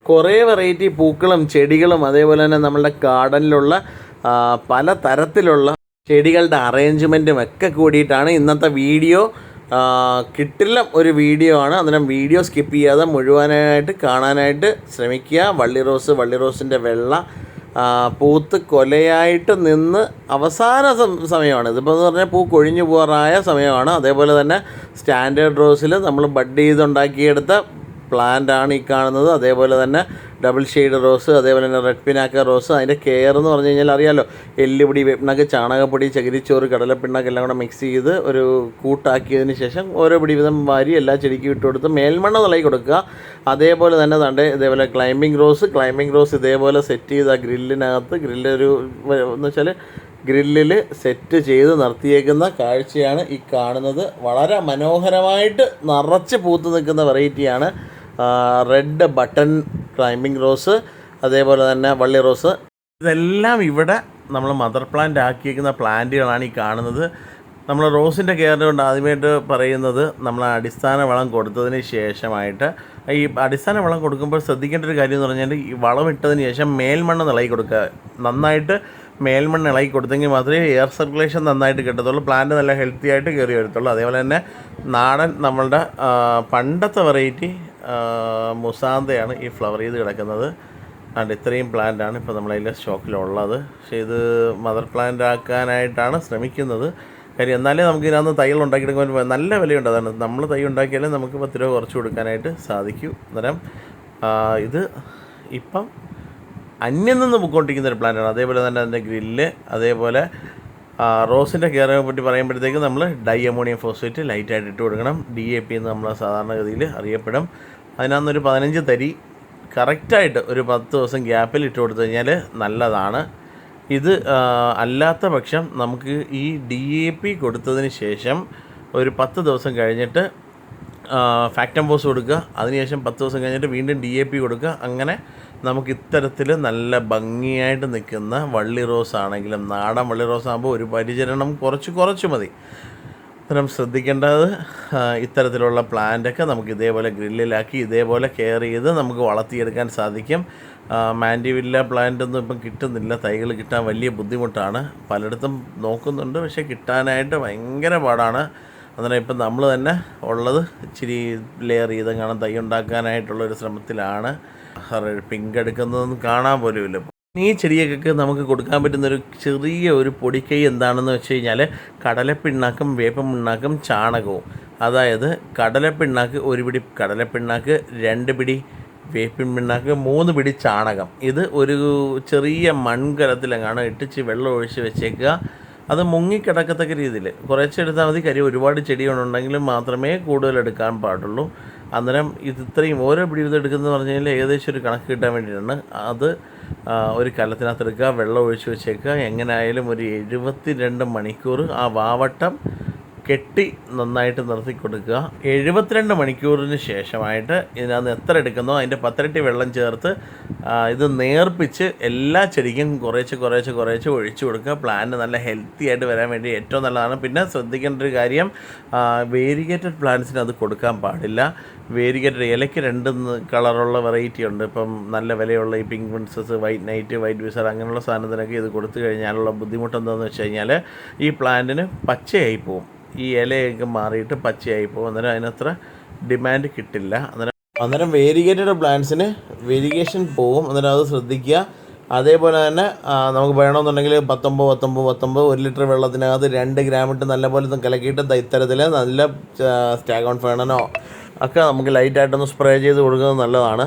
കുറേ വെറൈറ്റി പൂക്കളും ചെടികളും അതേപോലെ തന്നെ നമ്മളുടെ ഗാർഡനിലുള്ള പല തരത്തിലുള്ള ചെടികളുടെ അറേഞ്ച്മെൻറ്റും ഒക്കെ കൂടിയിട്ടാണ് ഇന്നത്തെ വീഡിയോ. കിട്ടില്ല ഒരു വീഡിയോ ആണ്. അന്നേരം വീഡിയോ സ്കിപ്പ് ചെയ്യാതെ മുഴുവനായിട്ട് കാണാനായിട്ട് ശ്രമിക്കുക. വള്ളി റോസിൻ്റെ വെള്ള പൂത്ത് കൊലയായിട്ട് നിന്ന് അവസാന സമയമാണ് ഇതിപ്പോൾ എന്ന് പറഞ്ഞാൽ പൂ കൊഴിഞ്ഞു പോകാറായ സമയമാണ്. അതേപോലെ തന്നെ സ്റ്റാൻഡേർഡ് റോസിൽ നമ്മൾ ബഡ് ചെയ്തുണ്ടാക്കിയെടുത്ത പ്ലാന്റാണ് ഈ കാണുന്നത്. അതേപോലെ തന്നെ ഡബിൾ ഷെയ്ഡ് റോസ്, അതേപോലെ തന്നെ റെഡ് പിനാക്ക റോസ്. അതിൻ്റെ കെയർ എന്ന് പറഞ്ഞു കഴിഞ്ഞാൽ അറിയാമല്ലോ, എല്ലുപൊടി, വേപ്പിണ്ണാക്ക്, ചാണകപ്പൊടി, ചകിരിച്ചോറ്, കടലപ്പിണ്ണാക്ക് എല്ലാം കൂടെ മിക്സ് ചെയ്ത് ഒരു കൂട്ടാക്കിയതിന് ശേഷം ഓരോ പിടി വീതം വാരി എല്ലാ ചെടിക്കും ഇട്ട് കൊടുത്ത് മേൽമണ്ണ് നിളയി കൊടുക്കുക. അതേപോലെ തന്നെ ഇതേപോലെ ക്ലൈമ്പിംഗ് റോസ് ഇതേപോലെ സെറ്റ് ചെയ്ത് ആ ഗ്രില്ലിനകത്ത് എന്ന് വെച്ചാൽ ഗ്രില്ലിൽ സെറ്റ് ചെയ്ത് നിർത്തിയേക്കുന്ന കാഴ്ചയാണ് ഈ കാണുന്നത്. വളരെ മനോഹരമായിട്ട് നിറച്ച് പൂത്ത് നിൽക്കുന്ന വെറൈറ്റിയാണ് റെഡ് ബട്ടൺ ക്ലൈമ്പിംഗ് റോസ്, അതേപോലെ തന്നെ വള്ളി റോസ്. ഇതെല്ലാം ഇവിടെ നമ്മൾ മദർ പ്ലാന്റ് ആക്കിയേക്കുന്ന പ്ലാന്റുകളാണ് ഈ കാണുന്നത്. നമ്മൾ റോസിൻ്റെ കെയറിന് കൊണ്ട് ആദ്യമായിട്ട് പറയുന്നത്, നമ്മൾ അടിസ്ഥാന വളം കൊടുത്തതിന് ശേഷമായിട്ട് ഈ അടിസ്ഥാന വളം കൊടുക്കുമ്പോൾ ശ്രദ്ധിക്കേണ്ട ഒരു കാര്യം എന്ന് പറഞ്ഞാൽ, ഈ വളം ഇട്ടതിന് ശേഷം മേൽമണ്ണ് ഇളകി കൊടുക്കുക. നന്നായിട്ട് മേൽമണ്ണ് ഇളകി കൊടുത്തെങ്കിൽ മാത്രമേ എയർ സർക്കുലേഷൻ നന്നായിട്ട് കിട്ടത്തുള്ളൂ, പ്ലാന്റ് നല്ല ഹെൽത്തി ആയിട്ട് കയറി വരത്തുള്ളൂ. അതേപോലെ തന്നെ നാടൻ നമ്മളുടെ പണ്ടത്തെ വെറൈറ്റി മുസാന്തയാണ് ഈ ഫ്ലവർ ചെയ്ത് കിടക്കുന്നത്. ഇത്രയും പ്ലാന്റാണ് ഇപ്പോൾ നമ്മളതിൽ സ്റ്റോക്കിലുള്ളത്. പക്ഷേ ഇത് മദർ പ്ലാന്റ് ആക്കാനായിട്ടാണ് ശ്രമിക്കുന്നത്. കാര്യം എന്നാലേ നമുക്ക് ഇതിനകത്ത് തൈകൾ ഉണ്ടാക്കിയെടുക്കാൻ നല്ല വിലയുണ്ട്. അതാണ് നമ്മൾ തൈ ഉണ്ടാക്കിയാലേ നമുക്ക് 10 രൂപ കുറച്ച് കൊടുക്കാനായിട്ട് സാധിക്കൂ. അന്നേരം ഇത് ഇപ്പം അന്യം നിന്ന് പൊയ്ക്കൊണ്ടിരിക്കുന്ന ഒരു പ്ലാന്റാണ്. അതേപോലെ തന്നെ അതിൻ്റെ ഗ്രില്ല്, അതേപോലെ റോസിൻ്റെ കെയറിനെ പറ്റി പറയുമ്പോഴത്തേക്ക് നമ്മൾ ഡൈ അമോണിയം ഫോസ്ഫേറ്റ് ലൈറ്റായിട്ട് ഇട്ട് കൊടുക്കണം. DAP എന്ന് നമ്മൾ സാധാരണഗതിയിൽ അറിയപ്പെടും. അതിനകത്തൊരു 15 തരി കറക്റ്റായിട്ട് ഒരു 10 ദിവസം ഗ്യാപ്പിൽ ഇട്ട് കൊടുത്തു കഴിഞ്ഞാൽ നല്ലതാണ്. ഇത് അല്ലാത്ത പക്ഷം നമുക്ക് ഈ DAP കൊടുത്തതിന് ശേഷം ഒരു 10 ദിവസം കഴിഞ്ഞിട്ട് ഫാക്ടംബോസ് കൊടുക്കുക. അതിനുശേഷം 10 ദിവസം കഴിഞ്ഞിട്ട് വീണ്ടും DAP കൊടുക്കുക. അങ്ങനെ നമുക്ക് ഇത്തരത്തിൽ നല്ല ഭംഗിയായിട്ട് നിൽക്കുന്ന വള്ളി റോസ് ആണെങ്കിലും, നാടൻ വള്ളി റോസ് ആകുമ്പോൾ ഒരു പരിചരണം കുറച്ച് മതി. അന്നേരം ശ്രദ്ധിക്കേണ്ടത്, ഇത്തരത്തിലുള്ള പ്ലാന്റൊക്കെ നമുക്ക് ഇതേപോലെ ഗ്രില്ലിലാക്കി ഇതേപോലെ കെയർ ചെയ്ത് നമുക്ക് വളർത്തിയെടുക്കാൻ സാധിക്കും. മാൻഡിവില്ല പ്ലാന്റൊന്നും ഇപ്പം കിട്ടുന്നില്ല, തൈകൾ കിട്ടാൻ വലിയ ബുദ്ധിമുട്ടാണ്. പലയിടത്തും നോക്കുന്നുണ്ട്, പക്ഷേ കിട്ടാനായിട്ട് ഭയങ്കര പാടാണ്. അന്നേരം ഇപ്പം നമ്മൾ തന്നെ ഉള്ളത് ഇച്ചിരി ലെയർ ചെയ്ത് കാണാൻ തൈ ഉണ്ടാക്കാനായിട്ടുള്ളൊരു ശ്രമത്തിലാണ്. പിങ്ക് എടുക്കുന്നതൊന്നും കാണാൻ പോലും ഇല്ല. ഈ ചെടിയൊക്കെ നമുക്ക് കൊടുക്കാൻ പറ്റുന്നൊരു ചെറിയ ഒരു പൊടിക്കൈ എന്താണെന്ന് വെച്ച് കഴിഞ്ഞാൽ, കടലപ്പിണ്ണാക്കും വേപ്പൻ പിണ്ണാക്കും ചാണകവും. അതായത് കടലപ്പിണ്ണാക്ക് 1 പിടി കടലപ്പിണ്ണാക്ക്, 2 പിടി വേപ്പിൻ പിണ്ണാക്ക്, 3 പിടി ചാണകം. ഇത് ഒരു ചെറിയ മൺകലത്തിലെങ്ങാണ് ഇട്ടിച്ച് വെള്ളം ഒഴിച്ച് വെച്ചേക്കുക. അത് മുങ്ങിക്കിടക്കത്തക്ക രീതിയിൽ കുറച്ചെടുത്താൽ മതി. കാര്യം ഒരുപാട് ചെടികളുണ്ടെങ്കിൽ മാത്രമേ കൂടുതൽ എടുക്കാൻ പാടുള്ളൂ. അന്നേരം ഇത്രയും ഓരോ പിടി ഇത് എടുക്കുന്നത് പറഞ്ഞു കഴിഞ്ഞാൽ ഏകദേശം ഒരു കണക്ക് കിട്ടാൻ വേണ്ടിയിട്ടാണ്. അത് ഒരു കലത്തിനകത്ത് എടുക്കുക, വെള്ളം ഒഴിച്ച് വെച്ചേക്കുക. എങ്ങനെയായാലും ഒരു 72 മണിക്കൂർ ആ വാവട്ടം കെട്ടി നന്നായിട്ട് നിർത്തി കൊടുക്കുക. 72 മണിക്കൂറിന് ശേഷമായിട്ട് ഇതിനകത്ത് എത്ര എടുക്കുന്നോ അതിൻ്റെ 10 ഇരട്ടി വെള്ളം ചേർത്ത് ഇത് നേർപ്പിച്ച് എല്ലാ ചെടിക്കും കുറേശ്ശെ ഒഴിച്ചു കൊടുക്കുക. പ്ലാന്റ് നല്ല ഹെൽത്തി ആയിട്ട് വരാൻ വേണ്ടി ഏറ്റവും നല്ലതാണ്. പിന്നെ ശ്രദ്ധിക്കേണ്ട ഒരു കാര്യം, വേരിഗേറ്റഡ് പ്ലാന്റ്സിന് അത് കൊടുക്കാൻ പാടില്ല. വേരിഗേറ്റഡ് ഇലയ്ക്ക് 2 കളറുള്ള വെറൈറ്റി ഉണ്ട്. ഇപ്പം നല്ല വിലയുള്ള ഈ pink princess, white night, white visor അങ്ങനെയുള്ള സാധനത്തിനൊക്കെ ഇത് കൊടുത്തു കഴിഞ്ഞാലുള്ള ബുദ്ധിമുട്ട് എന്താണെന്ന് വെച്ച് കഴിഞ്ഞാൽ, ഈ പ്ലാന്റിന് പച്ചയായി പോവും. ഈ ഇലയൊക്കെ മാറിയിട്ട് പച്ചയായി പോകും. അന്നേരം അതിനത്ര ഡിമാൻഡ് കിട്ടില്ല. അന്നേരം വേരിഗേറ്റഡ് പ്ലാന്റ്സിന് വേരിഗേഷൻ പോവും. അന്നേരം അത് ശ്രദ്ധിക്കുക. അതേപോലെ തന്നെ നമുക്ക് വേണമെന്നുണ്ടെങ്കിൽ 19 1 ലിറ്റർ വെള്ളത്തിനകത്ത് 2 ഗ്രാം ഇട്ട് നല്ലപോലെ കലക്കിയിട്ട് ഇത്തരത്തിൽ നല്ല സ്റ്റാഗോൺ ഫേണനോ ഒക്കെ നമുക്ക് ലൈറ്റായിട്ടൊന്ന് സ്പ്രേ ചെയ്ത് കൊടുക്കുന്നത് നല്ലതാണ്.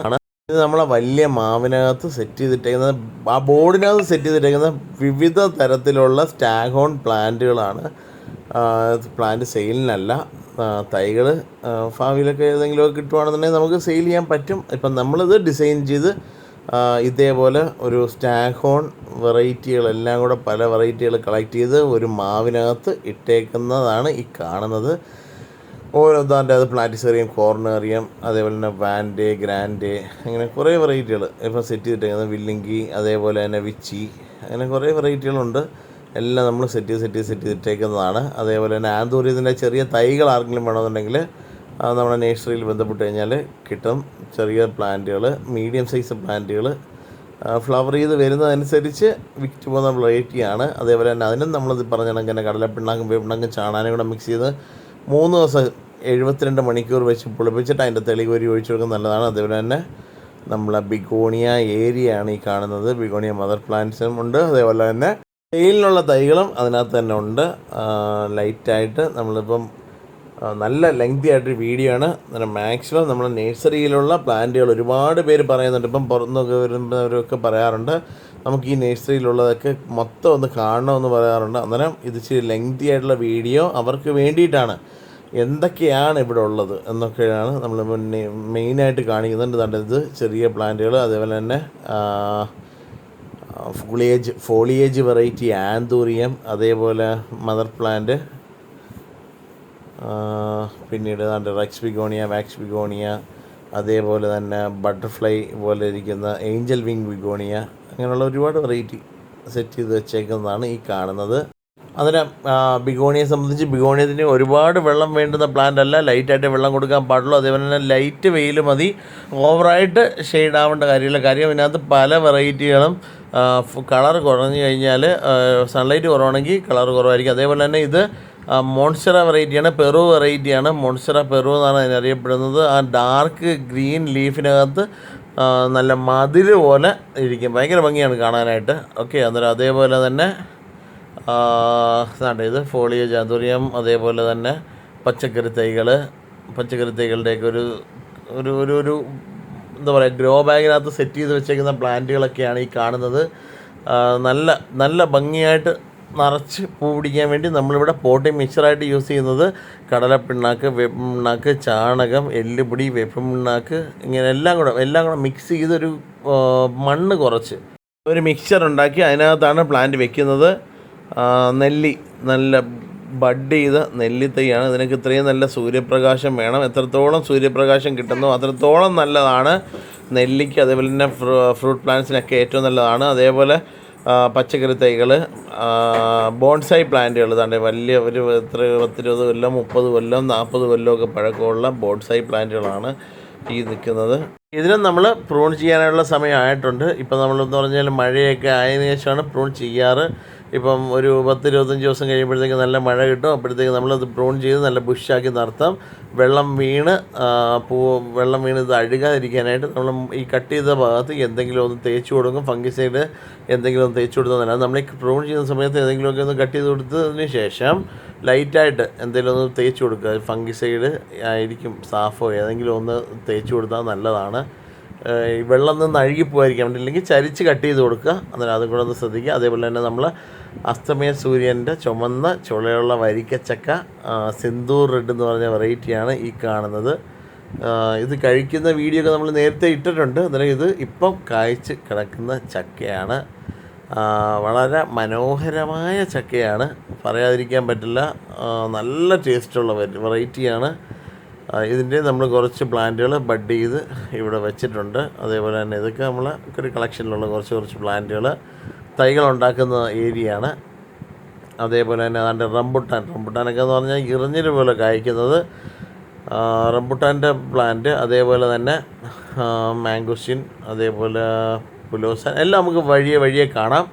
ഇത് നമ്മളെ വലിയ മാവിനകത്ത് സെറ്റ് ചെയ്തിട്ടേക്കുന്നത്, ആ ബോർഡിനകത്ത് സെറ്റ് ചെയ്തിട്ടേക്കുന്ന വിവിധ തരത്തിലുള്ള സ്റ്റാഗോൺ പ്ലാന്റുകളാണ്. പ്ലാന്റ് സെയിലിനല്ല. തൈകൾ ഭാവിയിലൊക്കെ ഏതെങ്കിലുമൊക്കെ കിട്ടുവാണെന്നുണ്ടെങ്കിൽ നമുക്ക് സെയിൽ ചെയ്യാൻ പറ്റും. ഇപ്പം നമ്മളിത് ഡിസൈൻ ചെയ്ത് ഇതേപോലെ ഒരു സ്റ്റാഗോൺ വെറൈറ്റികളെല്ലാം കൂടെ പല വെറൈറ്റികൾ കളക്ട് ചെയ്ത് ഒരു മാവിനകത്ത് ഇട്ടേക്കുന്നതാണ് ഈ കാണുന്നത്. ഓരോ അത് പ്ലാറ്റിസേറിയം, കോർണേറിയം, അതേപോലെ തന്നെ വാൻഡേ, ഗ്രാൻഡേ, അങ്ങനെ കുറേ വെറൈറ്റികൾ ഇപ്പം സെറ്റ് ചെയ്തിട്ടേക്കുന്നത്. വില്ലിങ്കി, അതേപോലെ തന്നെ വിച്ചി, അങ്ങനെ കുറേ വെറൈറ്റികളുണ്ട്. എല്ലാം നമ്മൾ സെറ്റ് ചെയ്തിട്ടേക്കുന്നതാണ്. അതേപോലെ തന്നെ ആന്തൂര്യത്തിൻ്റെ ചെറിയ തൈകൾ ആർക്കെങ്കിലും വേണമെന്നുണ്ടെങ്കിൽ നമ്മുടെ നേഴ്സറിയിൽ ബന്ധപ്പെട്ട് കഴിഞ്ഞാൽ കിട്ടും. ചെറിയ പ്ലാന്റുകൾ, മീഡിയം സൈസ് പ്ലാന്റുകൾ ഫ്ലവർ ചെയ്ത് വരുന്നതനുസരിച്ച് വിറ്റ് പോകുന്ന വെറൈറ്റിയാണ്. അതേപോലെ തന്നെ അതിനും നമ്മളിത് പറഞ്ഞ കണക്ക് തന്നെ കടലപ്പിണ്ണാക്കും വേപ്പിണ്ണാക്കും ചാണാനും കൂടെ മിക്സ് ചെയ്ത് 3 ദിവസം 72 മണിക്കൂർ വെച്ച് പുളിപ്പിച്ചിട്ട് അതിൻ്റെ തെളിവ് ഒഴിച്ചു കൊടുക്കുന്നത് നല്ലതാണ്. അതേപോലെ തന്നെ നമ്മളെ ബിഗോണിയ ഏരിയയാണ് ഈ കാണുന്നത്. ബിഗോണിയ മദർ പ്ലാന്റ്സും ഉണ്ട്. അതേപോലെ തന്നെ സെയിലിനുള്ള തൈകളും അതിനകത്ത് തന്നെ ഉണ്ട്. ലൈറ്റായിട്ട് നമ്മളിപ്പം നല്ല ലെങ്തി ആയിട്ടൊരു വീഡിയോ ആണ്. അങ്ങനെ മാക്സിമം നമ്മുടെ നേഴ്സറിയിലുള്ള പ്ലാന്റുകൾ ഒരുപാട് പേര് പറയുന്നുണ്ട്. ഇപ്പം പുറത്തുനിന്നൊക്കെ വരുന്നവരൊക്കെ പറയാറുണ്ട് നമുക്ക് ഈ നേഴ്സറിയിലുള്ളതൊക്കെ മൊത്തം ഒന്ന് കാണണമെന്ന് പറയാറുണ്ട്. അന്നേരം ഇത് ഇച്ചിരി ലെങ്തി ആയിട്ടുള്ള വീഡിയോ അവർക്ക് വേണ്ടിയിട്ടാണ്. എന്തൊക്കെയാണ് ഇവിടെ ഉള്ളത് എന്നൊക്കെയാണ് നമ്മൾ മെയിനായിട്ട് കാണിക്കുന്നുണ്ട്. ഇത് ചെറിയ പ്ലാന്റുകൾ, അതേപോലെ തന്നെ ഫോളിയേജ് വെറൈറ്റി ആന്തൂറിയം, അതേപോലെ മദർ പ്ലാന്റ്, പിന്നീട് റെക്സ് ബിഗോണിയ, വാക്സ് ബിഗോണിയ, അതേപോലെ തന്നെ ബട്ടർഫ്ലൈ പോലെ ഇരിക്കുന്ന ഏഞ്ചൽ വിങ് ബിഗോണിയ, അങ്ങനെയുള്ള ഒരുപാട് വെറൈറ്റി സെറ്റ് ചെയ്ത് വെച്ചേക്കുന്നതാണ് ഈ കാണുന്നത്. അന്നേരം ബിഗോണിയെ സംബന്ധിച്ച് ബിഗോണിയത്തിന് ഒരുപാട് വെള്ളം വേണ്ടുന്ന പ്ലാന്റ് അല്ല, ലൈറ്റായിട്ട് വെള്ളം കൊടുക്കാൻ പാടുള്ളൂ. അതേപോലെ തന്നെ ലൈറ്റ് വെയിൽ മതി, ഓവറായിട്ട് ഷെയ്ഡ് ആവേണ്ട കാര്യമില്ല. കാര്യം ഇതിനകത്ത് പല വെറൈറ്റികളും കളർ കുറഞ്ഞു കഴിഞ്ഞാൽ സൺലൈറ്റ് കുറവാണെങ്കിൽ കളർ കുറവായിരിക്കും. അതേപോലെ തന്നെ ഇത് മോൺസ്റ്ററ വെറൈറ്റിയാണ്, പെറു വെറൈറ്റിയാണ്. മോൺസ്റ്ററ പെറു എന്നാണ് അതിനറിയപ്പെടുന്നത്. ആ ഡാർക്ക് ഗ്രീൻ ലീഫിനകത്ത് നല്ല മതിൽ പോലെ ഇരിക്കും, ഭയങ്കര ഭംഗിയാണ് കാണാനായിട്ട്. ഓക്കെ, അന്നേരം അതേപോലെ തന്നെ ഇത് ഫോളിയേജ് ആന്തൂറിയം, അതേപോലെ തന്നെ പച്ചക്കറി തൈകളുടെയൊക്കെ ഒരു എന്താ പറയുക, ഗ്രോ ബാഗിനകത്ത് സെറ്റ് ചെയ്ത് വെച്ചേക്കുന്ന പ്ലാന്റുകളൊക്കെയാണ് ഈ കാണുന്നത്. നല്ല ഭംഗിയായിട്ട് നിറച്ച് പൂ പിടിക്കാൻ വേണ്ടി നമ്മളിവിടെ പോട്ടിംഗ് മിക്സറായിട്ട് യൂസ് ചെയ്യുന്നത് കടലപ്പിണ്ണാക്ക്, വേപ്പിണ്ണാക്ക്, ചാണകം, എല്ലുപൊടി, വേപ്പിണ്ണാക്ക്, ഇങ്ങനെ എല്ലാം കൂടെ മിക്സ് ചെയ്തൊരു മണ്ണ് കുറച്ച് ഒരു മിക്സർ ഉണ്ടാക്കി അതിനകത്താണ് പ്ലാന്റ് വെക്കുന്നത്. നല്ല ബഡ് ചെയ്ത നെല്ലിത്തൈയാണ്. ഇതിനൊക്കെ ഇത്രയും നല്ല സൂര്യപ്രകാശം വേണം. എത്രത്തോളം സൂര്യപ്രകാശം കിട്ടുന്നോ അത്രത്തോളം നല്ലതാണ് നെല്ലിക്ക്. അതേപോലെ തന്നെ ഫ്രൂട്ട് പ്ലാന്റ്സിനൊക്കെ ഏറ്റവും നല്ലതാണ്. അതേപോലെ പച്ചക്കറി തൈകൾ, ബോൺസായി പ്ലാന്റുകൾ, വലിയ ഒരു 10-20 കൊല്ലം, 30 കൊല്ലം, 40 കൊല്ലമൊക്കെ പഴക്കമുള്ള ബോൺസായി പ്ലാന്റുകളാണ് ഈ നിൽക്കുന്നത്. ഇതിനും നമ്മൾ പ്രൂൺ ചെയ്യാനുള്ള സമയമായിട്ടുണ്ട്. ഇപ്പം നമ്മളെന്ന് പറഞ്ഞാൽ മഴയൊക്കെ ആയതിനു ശേഷമാണ് പ്രൂൺ ചെയ്യാറ്. ഇപ്പം ഒരു 10-25 ദിവസം കഴിയുമ്പോഴത്തേക്ക് നല്ല മഴ കിട്ടും. അപ്പോഴത്തേക്ക് നമ്മളത് പ്രൂൺ ചെയ്ത് നല്ല ബുഷാക്കി നിർത്താം. വെള്ളം വീണ് ഇത് അഴുകാതിരിക്കാനായിട്ട് നമ്മൾ ഈ കട്ട് ചെയ്ത ഭാഗത്ത് എന്തെങ്കിലും ഒന്ന് തേച്ച് കൊടുക്കും. ഫംഗിസൈഡ് എന്തെങ്കിലും ഒന്ന് തേച്ച് കൊടുത്താൽ നല്ലതാണ്. നമ്മൾ ഈ പ്രൂൺ ചെയ്യുന്ന സമയത്ത് എന്തെങ്കിലുമൊക്കെ ഒന്ന് കട്ട് ചെയ്ത് കൊടുത്തതിന് ശേഷം ലൈറ്റായിട്ട് എന്തെങ്കിലും ഒന്ന് തേച്ച് കൊടുക്കുക. ഫംഗിസൈഡ് ആയിരിക്കും, സാഫോ ഏതെങ്കിലും ഒന്ന് തേച്ച് കൊടുത്താൽ നല്ലതാണ്. ഈ വെള്ളം നിന്ന് അഴുകിപ്പോയിരിക്കാൻ വേണ്ടി, അല്ലെങ്കിൽ ചരിച്ച് കട്ട് ചെയ്ത് കൊടുക്കുക. അന്നേരം അതും കൂടെ ഒന്ന് ശ്രദ്ധിക്കുക. അതേപോലെ തന്നെ നമ്മൾ അസ്തമയ സൂര്യൻ്റെ ചുമന്ന ചുളയുള്ള വരിക്കച്ചക്ക, സിന്ദൂർ റെഡ് എന്ന് പറഞ്ഞ വെറൈറ്റിയാണ് ഈ കാണുന്നത്. ഇത് കഴിക്കുന്ന വീഡിയോ ഒക്കെ നമ്മൾ നേരത്തെ ഇട്ടിട്ടുണ്ട്. അന്നേരം ഇത് ഇപ്പം കായ്ച്ച് കിടക്കുന്ന ചക്കയാണ്. വളരെ മനോഹരമായ ചക്കയാണ്, പറയാതിരിക്കാൻ പറ്റില്ല. നല്ല ടേസ്റ്റുള്ള വെറൈറ്റിയാണ്. ഇതിൻ്റെ നമ്മൾ കുറച്ച് പ്ലാന്റുകൾ ബഡ് ചെയ്ത് ഇവിടെ വെച്ചിട്ടുണ്ട്. അതേപോലെ തന്നെ ഇതൊക്കെ നമ്മൾ ഒരു കളക്ഷനിലുള്ള കുറച്ച് പ്ലാന്റുകൾ തൈകൾ ഉണ്ടാക്കുന്ന ഏരിയയാണ്. അതേപോലെ തന്നെ റംബുട്ടാനൊക്കെ എന്ന് പറഞ്ഞാൽ ഇറിഞ്ഞിൽ പോലെ കായ്ക്കുന്നത് റംബുട്ടാൻ്റെ പ്ലാന്റ്, അതേപോലെ തന്നെ മാംഗോസ്റ്റിൻ, അതേപോലെ പുലോസാൻ എല്ലാം നമുക്ക് വഴിയെ കാണാം.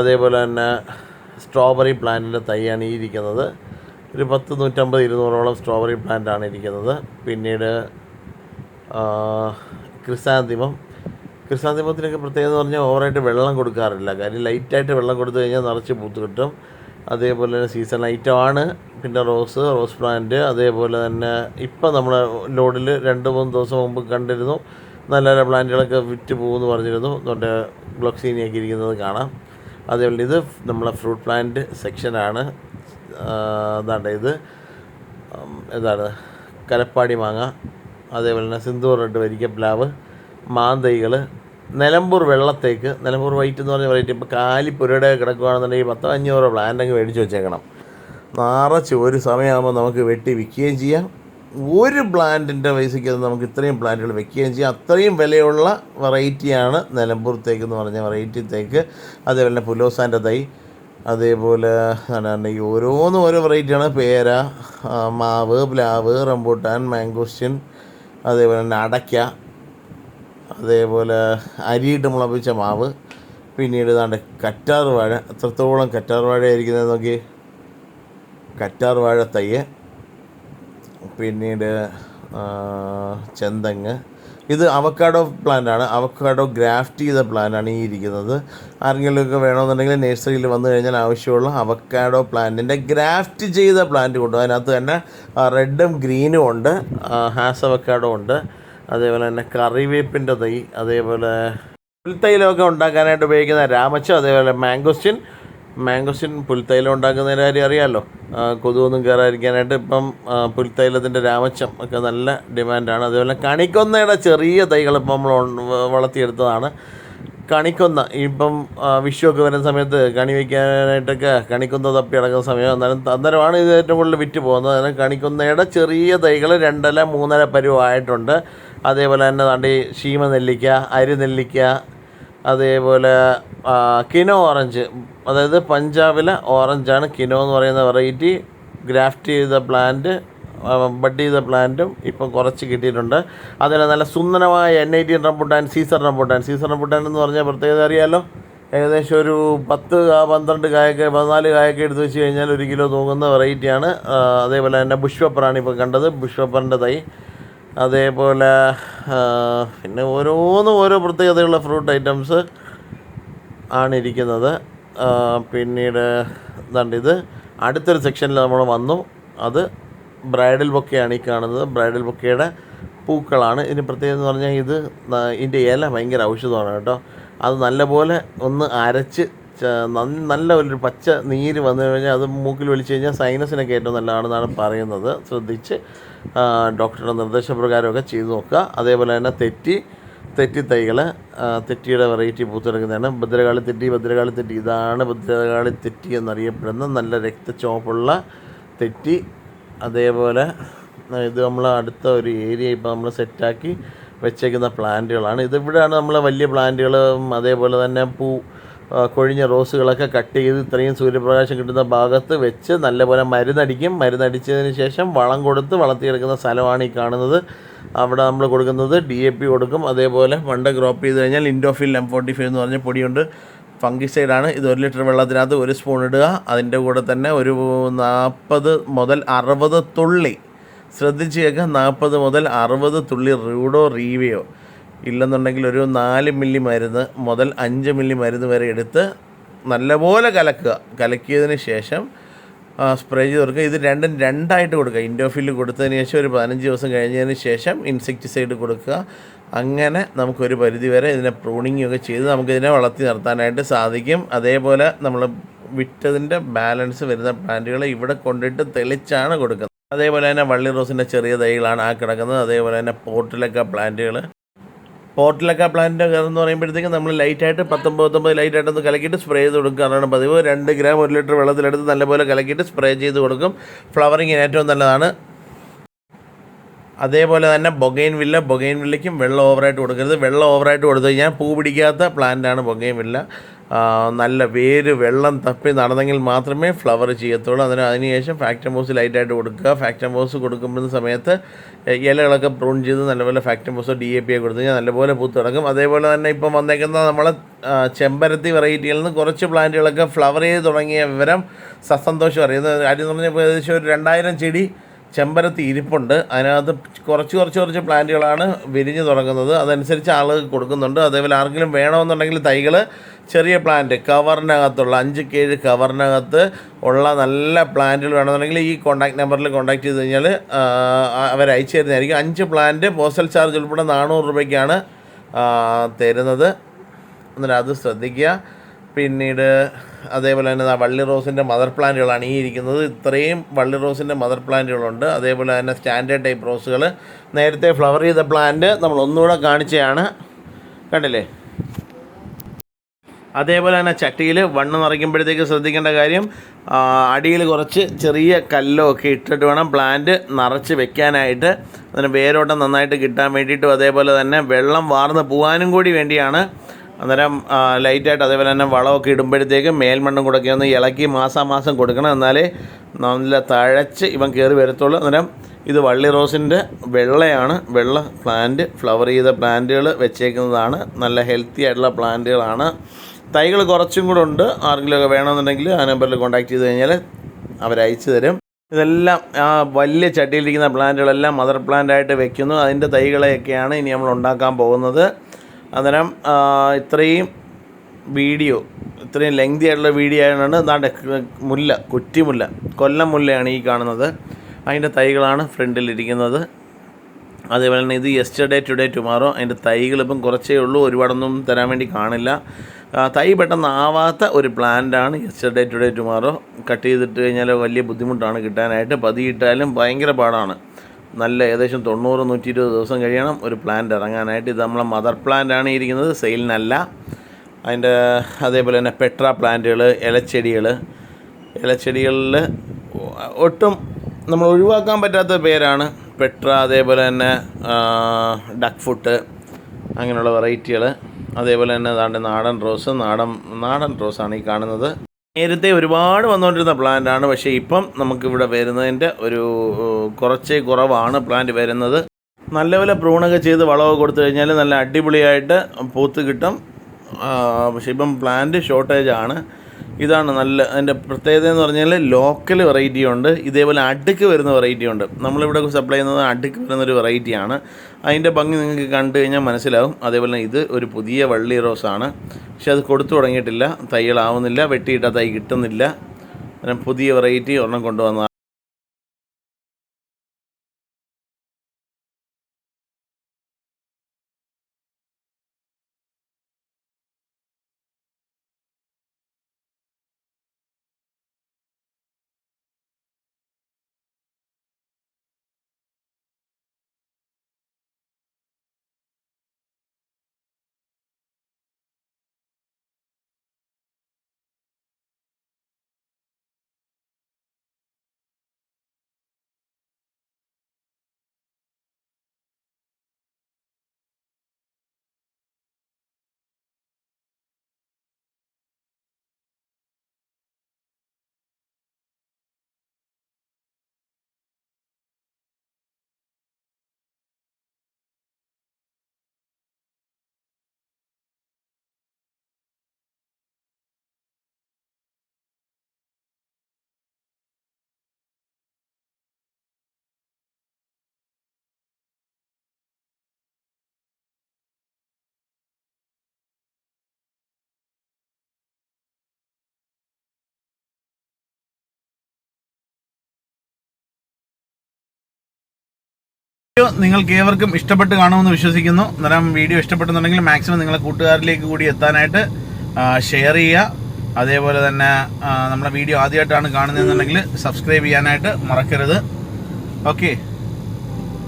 അതേപോലെ തന്നെ സ്ട്രോബെറി പ്ലാന്റിൻ്റെ തൈയാണ് ഈ ഇരിക്കുന്നത്. ഒരു 150-200ഓളം സ്ട്രോബെറി പ്ലാന്റാണ് ഇരിക്കുന്നത്. പിന്നീട് ക്രിസാന്തിമത്തിനൊക്കെ പ്രത്യേകത എന്ന് പറഞ്ഞാൽ ഓവറായിട്ട് വെള്ളം കൊടുക്കാറില്ല. കാര്യം ലൈറ്റായിട്ട് വെള്ളം കൊടുത്തു കഴിഞ്ഞാൽ നിറച്ച് പൂത്ത് കിട്ടും. അതേപോലെ തന്നെ സീസൺ ഐറ്റമാണ്. പിന്നെ റോസ് പ്ലാന്റ്, അതേപോലെ തന്നെ ഇപ്പം നമ്മുടെ ലോഡിൽ 2-3 ദിവസം മുമ്പ് കണ്ടിരുന്നു നല്ല പ്ലാന്റുകളൊക്കെ വിറ്റ് പോകുമെന്ന് പറഞ്ഞിരുന്നു. അതുകൊണ്ട് ഗ്ലോക്സീനിയൊക്കെ ഇരിക്കുന്നത് കാണാം. അതേപോലെ ഇത് നമ്മളെ ഫ്രൂട്ട് പ്ലാന്റ് സെക്ഷനാണ്. ഇത് കലപ്പാടി മാങ്ങ, അതേപോലെ തന്നെ സിന്ദൂർ റെഡ്, വരിക്കപ്ലാവ്, മാന്തൈകൾ, നിലമ്പൂർ വെള്ളത്തേക്ക്, നിലമ്പൂർ വൈറ്റ് എന്ന് പറഞ്ഞ വെറൈറ്റി. ഇപ്പോൾ കാലിപ്പുരയുടെ കിടക്കുകയാണെന്നുണ്ടെങ്കിൽ 100-500 പ്ലാന്റ് അങ്ങ് മേടിച്ച് വെച്ചേക്കണം. നിറച്ച് ഒരു സമയമാകുമ്പോൾ നമുക്ക് വെട്ടി വിൽക്കുകയും ചെയ്യാം. ഒരു പ്ലാന്റിൻ്റെ പൈസയ്ക്ക് നമുക്ക് ഇത്രയും പ്ലാന്റുകൾ വെക്കുകയും ചെയ്യാം. അത്രയും വിലയുള്ള വെറൈറ്റിയാണ് നിലമ്പൂർ തേക്ക് എന്ന് പറഞ്ഞ വെറൈറ്റി തേക്ക്. അതേപോലെ തന്നെ പുലോസാൻ്റെ തൈ, അതേപോലെ ഈ ഓരോന്നും ഓരോ വെറൈറ്റിയാണ്. പേര, മാവ്, പ്ലാവ്, റംബൂട്ടാൻ, മാംഗോസ്റ്റിൻ, അതേപോലെ തന്നെ അടയ്ക്ക, അതേപോലെ അരിയിട്ട് മുളപ്പിച്ച മാവ്, പിന്നീട് ഏതാണ്ട് കറ്റാർ വാഴ. എത്രത്തോളം കറ്റാർ വാഴ ആയിരിക്കുന്നത് നോക്കി, കറ്റാർ വാഴ തയ്യ്, പിന്നീട് ചെന്തങ്ങ്. ഇത് അവക്കാഡോ പ്ലാന്റാണ്, അവക്കാഡോ ഗ്രാഫ്റ്റ് ചെയ്ത പ്ലാന്റാണ് ഈ ഇരിക്കുന്നത്. ആരെങ്കിലുമൊക്കെ വേണമെന്നുണ്ടെങ്കിൽ നഴ്സറിയിൽ വന്നു കഴിഞ്ഞാൽ ആവശ്യമുള്ള അവക്കാഡോ പ്ലാന്റിൻ്റെ ഗ്രാഫ്റ്റ് ചെയ്ത പ്ലാന്റ് കൊണ്ടു. അതിനകത്ത് തന്നെ റെഡും ഗ്രീനും ഉണ്ട്, ഹാസ് അവക്കാഡോ ഉണ്ട്, അതേപോലെ തന്നെ കറിവേപ്പിൻ്റെ തൈ, അതേപോലെ പുൽത്തൈലമൊക്കെ ഉണ്ടാക്കാനായിട്ട് ഉപയോഗിക്കുന്ന രാമച്ചം, അതേപോലെ മാംഗോസ്റ്റിൻ പുൽത്തൈലം ഉണ്ടാക്കുന്നതിൻ്റെ കാര്യം അറിയാമല്ലോ. കൊതുകൊന്നും കയറാതിരിക്കാനായിട്ട് ഇപ്പം പുൽത്തൈലത്തിൻ്റെ രാമച്ചം ഒക്കെ നല്ല ഡിമാൻഡാണ്. അതേപോലെ കണിക്കൊന്നയുടെ ചെറിയ തൈകൾ ഇപ്പം നമ്മൾ വളർത്തിയെടുത്തതാണ്. കണിക്കൊന്ന ഇപ്പം വിഷുവൊക്കെ വരുന്ന സമയത്ത് കണി വയ്ക്കാനായിട്ടൊക്കെ കണിക്കൊന്ന തപ്പി കിടക്കുന്ന സമയം അന്നേരമാണ് ഇത് ഏറ്റവും കൂടുതൽ വിറ്റ് പോകുന്നത്. അതിന് കണിക്കൊന്നയുടെ ചെറിയ തൈകൾ 2 ഇല 3 ഇല പരുവമായിട്ടുണ്ട്. അതേപോലെ തന്നെ താണ്ടി ശീമനെല്ലിക്ക, അരിനെല്ലിക്ക, അതേപോലെ കിനോ ഓറഞ്ച്, അതായത് പഞ്ചാബിലെ ഓറഞ്ചാണ് കിനോ എന്ന് പറയുന്ന വെറൈറ്റി. ഗ്രാഫ്റ്റ് ചെയ്ത പ്ലാന്റ്, ബഡ് ചെയ്ത പ്ലാന്റും ഇപ്പം കുറച്ച് കിട്ടിയിട്ടുണ്ട്. അതിൽ നല്ല സുന്ദരമായ N18 റംബൂട്ടാൻ, സീസർ റംബൂട്ടാൻ എന്ന് പറഞ്ഞാൽ പ്രത്യേകത അറിയാമല്ലോ. ഏകദേശം ഒരു 10-12 കായൊക്കെ 14 കായൊക്കെ എടുത്ത് വെച്ച് കഴിഞ്ഞാൽ 1 കിലോ തൂങ്ങുന്ന വെറൈറ്റിയാണ്. അതേപോലെ തന്നെ ബുഷ് പെപ്പറാണ് ഇപ്പോൾ കണ്ടത്, ബുഷ് പെപ്പറിൻ്റെ തൈ. അതേപോലെ പിന്നെ ഓരോന്നും ഓരോ പ്രത്യേകതയുള്ള ഫ്രൂട്ട് ഐറ്റംസ് ആണ് ഇരിക്കുന്നത്. പിന്നീട് ഇത് അടുത്തൊരു സെക്ഷനിൽ നമ്മൾ വന്നു. അത് ബ്രൈഡൽ ബൊക്കെയാണ് ഈ കാണുന്നത്. ബ്രൈഡൽ ബൊക്കയുടെ പൂക്കളാണ്. ഇതിന് പ്രത്യേകത എന്ന് പറഞ്ഞാൽ ഇതിൻ്റെ ഇല ഭയങ്കര ഔഷധമാണ് കേട്ടോ. അത് നല്ലപോലെ ഒന്ന് അരച്ച് നല്ല ഒരു പച്ച നീര് വന്നു കഴിഞ്ഞാൽ അത് മൂക്കിൽ വലിച്ചു കഴിഞ്ഞാൽ സൈനസിനൊക്കെ ഏറ്റവും നല്ലതാണെന്നാണ് പറയുന്നത്. ശ്രദ്ധിച്ച് ഡോക്ടറുടെ നിർദ്ദേശപ്രകാരമൊക്കെ ചെയ്ത് നോക്കുക. അതേപോലെ തന്നെ തെറ്റി തൈകൾ, തെറ്റിയുടെ വെറൈറ്റി പൂത്തെടുക്കുന്നതാണ്. ഭദ്രകാളി തെറ്റി, ഇതാണ് ഭദ്രകാളി തെറ്റി എന്നറിയപ്പെടുന്ന നല്ല രക്തചുവപ്പുള്ള തെറ്റി. അതേപോലെ ഇത് നമ്മൾ അടുത്ത ഒരു ഏരിയ ഇപ്പോൾ നമ്മൾ സെറ്റാക്കി വെച്ചേക്കുന്ന പ്ലാന്റുകളാണ്. ഇതിവിടെയാണ് നമ്മൾ വലിയ പ്ലാന്റുകളും അതേപോലെ തന്നെ കൊഴിഞ്ഞ റോസുകളൊക്കെ കട്ട് ചെയ്ത് ഇത്രയും സൂര്യപ്രകാശം കിട്ടുന്ന ഭാഗത്ത് വെച്ച് നല്ലപോലെ മരുന്നടിച്ചതിന് ശേഷം വളം കൊടുത്ത് വളർത്തിയെടുക്കുന്ന സ്ഥലമാണ് ഈ കാണുന്നത്. അവിടെ നമ്മൾ കൊടുക്കുന്നത് DAP കൊടുക്കും. അതേപോലെ മണ്ട ക്രോപ്പ് ചെയ്ത് കഴിഞ്ഞാൽ ഇൻഡോഫിൽ M45 എന്ന് പറഞ്ഞ പൊടിയുണ്ട്, ഫംഗിസൈഡാണ്. ഇത് 1 ലിറ്റർ വെള്ളത്തിനകത്ത് 1 സ്പൂൺ ഇടുക. അതിൻ്റെ കൂടെ തന്നെ ഒരു 40 മുതൽ 60 തുള്ളി, ശ്രദ്ധിച്ച് കേൾക്കുക, 40 മുതൽ 60 തുള്ളി റൂഡോ റീവയോ ഇല്ലെന്നുണ്ടെങ്കിൽ ഒരു 4 മില്ലി മരുന്ന് മുതൽ 5 മില്ലി മരുന്ന് വരെ എടുത്ത് നല്ലപോലെ കലക്കിയതിന് ശേഷം സ്പ്രേ ചെയ്ത് കൊടുക്കുക. ഇത് രണ്ടും രണ്ടായിട്ട് കൊടുക്കുക. ഇൻഡോഫിൽ കൊടുത്തതിന് ശേഷം ഒരു 15 ദിവസം കഴിഞ്ഞതിന് ശേഷം ഇൻസെക്ടിസൈഡ് കൊടുക്കുക. അങ്ങനെ നമുക്കൊരു പരിധി വരെ ഇതിനെ പ്രൂണിങ് ഒക്കെ ചെയ്ത് നമുക്കിതിനെ വളർത്തി നിർത്താനായിട്ട് സാധിക്കും. അതേപോലെ നമ്മൾ വിറ്റതിൻ്റെ ബാലൻസ് വരുന്ന പ്ലാന്റുകൾ ഇവിടെ കൊണ്ടിട്ട് തെളിച്ചാണ് കൊടുക്കുന്നത്. അതേപോലെ തന്നെ വള്ളി റോസിൻ്റെ ചെറിയ തൈകളാണ് ആ കിടക്കുന്നത്. അതേപോലെ തന്നെ പോർട്ടിലക്ക പ്ലാന്റ് എന്ന് പറയുമ്പോഴത്തേക്കും നമ്മൾ ലൈറ്റായിട്ട് 19 ലൈറ്റായിട്ടൊന്ന് കലക്കിയിട്ട് സ്പ്രേ ചെയ്ത് കൊടുക്കാറാണ് പതിവ്. 2 ഗ്രാം 1 ലിറ്റർ വെള്ളത്തിലെടുത്ത് നല്ലപോലെ കലക്കിയിട്ട് സ്പ്രേ ചെയ്ത് കൊടുക്കും. ഫ്ലവറിങ്ങിന് ഏറ്റവും നല്ലതാണ്. അതേപോലെ തന്നെ ബൊഗെയിൻവില്ലയ്ക്കും വെള്ളം ഓവറായിട്ട് കൊടുക്കരുത്. വെള്ളം ഓവറായിട്ട് കൊടുത്തു കഴിഞ്ഞാൽ പൂ പിടിക്കാത്ത പ്ലാന്റാണ് ബൊഗെയിൻവില്ല. നല്ല വെള്ളം തപ്പി നടന്നെങ്കിൽ മാത്രമേ ഫ്ലവർ ചെയ്യത്തുള്ളൂ. അതിനുശേഷം ഫാക്ടംബോസ് ലൈറ്റായിട്ട് കൊടുക്കുക. ഫാക്ടംബോസ് കൊടുക്കുമ്പോൾ സമയത്ത് ഇലകളൊക്കെ പ്രൂൺ ചെയ്ത് നല്ലപോലെ ഫാക്ടംബോസോ DAP കൊടുത്തു കഴിഞ്ഞാൽ നല്ലപോലെ പൂത്ത് കിടക്കും. അതേപോലെ തന്നെ ഇപ്പം വന്നേക്കുന്ന നമ്മളെ ചെമ്പരത്തി വെറൈറ്റിയിൽ നിന്ന് കുറച്ച് പ്ലാന്റുകളൊക്കെ ഫ്ലവർ ചെയ്ത് തുടങ്ങിയ വിവരം സസന്തോഷം അറിയുന്നത്. കാര്യം എന്ന് പറഞ്ഞാൽ ഏകദേശം ഒരു 2000 ചെടി ചെമ്പരത്തി ഇരിപ്പുണ്ട്. അതിനകത്ത് കുറച്ച് പ്ലാന്റുകളാണ് വിരിഞ്ഞ് തുടങ്ങുന്നത്. അതനുസരിച്ച് ആളുകൾ കൊടുക്കുന്നുണ്ട്. അതേപോലെ ആർക്കെങ്കിലും വേണമെന്നുണ്ടെങ്കിൽ തൈകൾ ചെറിയ പ്ലാന്റ് കവറിനകത്തുള്ള 5 കവറിനകത്ത് ഉള്ള നല്ല പ്ലാന്റുകൾ വേണമെന്നുണ്ടെങ്കിൽ ഈ കോൺടാക്ട് നമ്പറിൽ കോൺടാക്ട് ചെയ്ത് കഴിഞ്ഞാൽ അവർ അയച്ചു തരുന്നതായിരിക്കും. 5 പ്ലാന്റ് പോസ്റ്റൽ ചാർജ് ഉൾപ്പെടെ 400 രൂപയ്ക്കാണ് തരുന്നത്. എന്നിട്ട് അത് ശ്രദ്ധിക്കുക. പിന്നീട് അതേപോലെ തന്നെ വള്ളി റോസിൻ്റെ മദർ പ്ലാന്റുകളാണ് ഈ ഇരിക്കുന്നത്. ഇത്രയും വള്ളി റോസിൻ്റെ മദർ പ്ലാന്റുകളുണ്ട്. അതേപോലെ തന്നെ സ്റ്റാൻഡേർഡ് ടൈപ്പ് റോസുകൾ. നേരത്തെ ഫ്ലവർ ചെയ്ത പ്ലാന്റ് നമ്മൾ ഒന്നുകൂടെ കാണിച്ചതാണ്, കണ്ടില്ലേ. അതേപോലെ തന്നെ ചട്ടിയിൽ മണ്ണ് നിറയ്ക്കുമ്പോഴത്തേക്ക് ശ്രദ്ധിക്കേണ്ട കാര്യം, അടിയിൽ കുറച്ച് ചെറിയ കല്ലോ ഒക്കെ ഇട്ടിട്ട് വേണം പ്ലാന്റ് നിറച്ച് വെക്കാനായിട്ട്. അതിന് വേരോട്ടം നന്നായിട്ട് കിട്ടാൻ വേണ്ടിയിട്ടും അതേപോലെ തന്നെ വെള്ളം വാർന്ന് പോകാനും കൂടി വേണ്ടിയാണ് അന്നേരം ലൈറ്റായിട്ട് അതേപോലെ തന്നെ വളമൊക്കെ ഇടുമ്പോഴത്തേക്ക് മേൽമണ്ണും കൂടെയൊക്കെ ഒന്ന് ഇളക്കി മാസാമാസം കൊടുക്കണം. എന്നാലേ നല്ല തഴച്ച് ഇവൻ കയറി വരത്തുള്ളൂ. അന്നേരം ഇത് വള്ളി റോസിൻ്റെ വെള്ളയാണ്. വെള്ള പ്ലാന്റ്, ഫ്ലവർ ചെയ്ത പ്ലാന്റുകൾ വെച്ചേക്കുന്നതാണ്. നല്ല ഹെൽത്തി ആയിട്ടുള്ള പ്ലാന്റുകളാണ്. തൈകൾ കുറച്ചും കൂടെ ഉണ്ട്. ആർക്കെങ്കിലുമൊക്കെ വേണമെന്നുണ്ടെങ്കിൽ ആ നമ്പറിൽ കോൺടാക്ട് ചെയ്ത് കഴിഞ്ഞാൽ അവരയച്ചു തരും. ഇതെല്ലാം വലിയ ചട്ടിയിലിരിക്കുന്ന പ്ലാന്റുകളെല്ലാം മദർ പ്ലാന്റായിട്ട് വെക്കുന്നു. അതിൻ്റെ തൈകളെയൊക്കെയാണ് ഇനി നമ്മൾ ഉണ്ടാക്കാൻ പോകുന്നത്. അന്നേരം ഇത്രയും ലെങ്തി ആയിട്ടുള്ള വീഡിയോ ആയതുകൊണ്ട് എന്താണ്ട് മുല്ല, കുറ്റിമുല്ല, കൊല്ലം മുല്ലയാണ് ഈ കാണുന്നത്. അതിൻ്റെ തൈകളാണ് ഫ്രണ്ടിലിരിക്കുന്നത്. അതേപോലെ തന്നെ ഇത് യെസ്റ്റർഡേ ടുഡേ ടുമാറോ. അതിൻ്റെ തൈകളിപ്പം കുറച്ചേ ഉള്ളൂ, ഒരുപാടൊന്നും തരാൻ വേണ്ടി കാണില്ല. തൈ പെട്ടെന്നാവാത്ത ഒരു പ്ലാന്റാണ് യെസ്റ്റർഡേ ടുഡേ ടുമാറോ. കട്ട് ചെയ്തിട്ട് കഴിഞ്ഞാൽ വലിയ ബുദ്ധിമുട്ടാണ് കിട്ടാനായിട്ട്. പതിയിട്ടാലും ഭയങ്കര പാടാണ്. നല്ല ഏകദേശം 90-120 ദിവസം കഴിയണം ഒരു പ്ലാന്റ് ഇറങ്ങാനായിട്ട്. ഇത് നമ്മളെ മദർ പ്ലാന്റാണ് ഇരിക്കുന്നത്, സെയിലിനല്ല. അതിൻ്റെ അതേപോലെ തന്നെ പെട്ര പ്ലാന്റുകൾ, ഇലച്ചെടികളിൽ ഒട്ടും നമ്മൾ ഒഴിവാക്കാൻ പറ്റാത്ത പേരാണ് പെട്ര. അതേപോലെ തന്നെ ഡക്ക് ഫുട്ട്, അങ്ങനെയുള്ള വെറൈറ്റികൾ. അതേപോലെ തന്നെ അതാണ്ട് നാടൻ റോസാണ് ഈ കാണുന്നത്. നേരത്തെ ഒരുപാട് വന്നുകൊണ്ടിരുന്ന പ്ലാന്റാണ്. പക്ഷേ ഇപ്പം നമുക്കിവിടെ വരുന്നതിൻ്റെ ഒരു കുറവാണ് പ്ലാന്റ് വരുന്നത്. നല്ലപോലെ പ്രൂണൊക്കെ ചെയ്ത് വളമൊക്കെ കൊടുത്തു കഴിഞ്ഞാൽ നല്ല അടിപൊളിയായിട്ട് പൂത്ത് കിട്ടും. പക്ഷേ ഇപ്പം പ്ലാന്റ് ഷോർട്ടേജാണ്. ഇതാണ് അതിൻ്റെ പ്രത്യേകത എന്ന് പറഞ്ഞാൽ ലോക്കൽ വെറൈറ്റി ഉണ്ട്, ഇതേപോലെ അടുക്ക് വരുന്ന വെറൈറ്റി ഉണ്ട്. നമ്മളിവിടെ സപ്ലൈ ചെയ്യുന്നത് അടുക്ക് വരുന്നൊരു വെറൈറ്റിയാണ്. അതിൻ്റെ ഭംഗി നിങ്ങൾക്ക് കണ്ടു കഴിഞ്ഞാൽ മനസ്സിലാവും. അതേപോലെ ഇത് ഒരു പുതിയ വള്ളി റോസാണ്. പക്ഷെ അത് കൊടുത്തു തുടങ്ങിയിട്ടില്ല, തൈകളാവുന്നില്ല, വെട്ടിയിട്ട തൈ കിട്ടുന്നില്ല. പുതിയ വെറൈറ്റി ഒരെണ്ണം കൊണ്ടുവന്ന നിങ്ങൾക്ക് ഏവർക്കും ഇഷ്ടപ്പെട്ട് കാണുമെന്ന് വിശ്വസിക്കുന്നു. അന്നേരം വീഡിയോ ഇഷ്ടപ്പെടുന്നുണ്ടെങ്കിൽ മാക്സിമം നിങ്ങളെ കൂട്ടുകാരിലേക്ക് കൂടി എത്താനായിട്ട് ഷെയർ ചെയ്യുക. അതേപോലെ തന്നെ നമ്മുടെ വീഡിയോ ആദ്യമായിട്ടാണ് കാണുന്നതെന്നുണ്ടെങ്കിൽ സബ്സ്ക്രൈബ് ചെയ്യാനായിട്ട് മറക്കരുത്. Okay,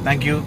thank you.